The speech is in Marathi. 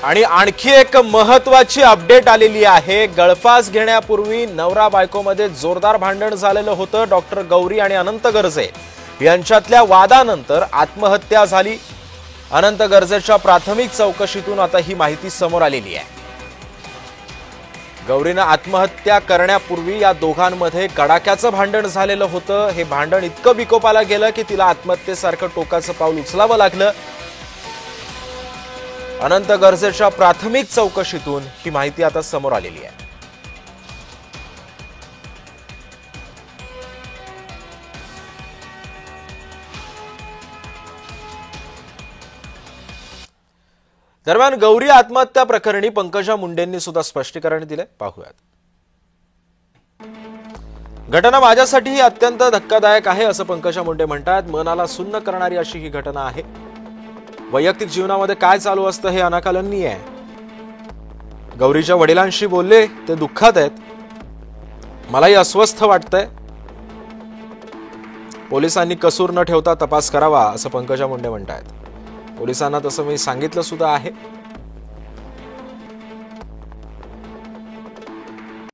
आणि आणखी एक महत्त्वाची अपडेट आलेली आहे। गळफास घेण्यापूर्वी नवरा बायकोमध्ये जोरदार भांडण झालेलं होतं। डॉक्टर गौरी आणि अनंत गर्जे यांच्यातल्या वादानंतर आत्महत्या झाली। अनंत गर्जेच्या प्राथमिक चौकशीतून आता ही माहिती समोर आलेली आहे। गौरीने आत्महत्या करण्यापूर्वी या दोघांमध्ये कडाक्याचं भांडण झालेलं होतं। हे भांडण इतकं विकोपाला गेलं की तिला आत्महत्येसारखं टोकाचं पाऊल उचलावं लागलं। अनंत गर्जेच्या प्राथमिक चौकशीतून ही माहिती आता समोर आलेली आहे। दरम्यान गौरी आत्महत्या प्रकरणी पंकजा मुंडेंनी सुद्धा स्पष्टीकरण दिले, पाहूयात। घटना माझ्यासाठी अत्यंत धक्कादायक आहे असं पंकजा मुंडे म्हणतात। मनाला सुन्न करणारी अशी ही घटना आहे। वैयक्तिक जीवनामध्ये काय चालू असतं हे अनाकलनीय आहे। गौरीच्या वडिलांशी बोलले, ते दुःखात आहेत। मलाही अस्वस्थ वाटतंय। पोलिसांनी कसूर न ठेवता तपास करावा असं पंकजा मुंडे म्हणतात। पोलिसांना तसं मी सांगितलं सुद्धा आहे।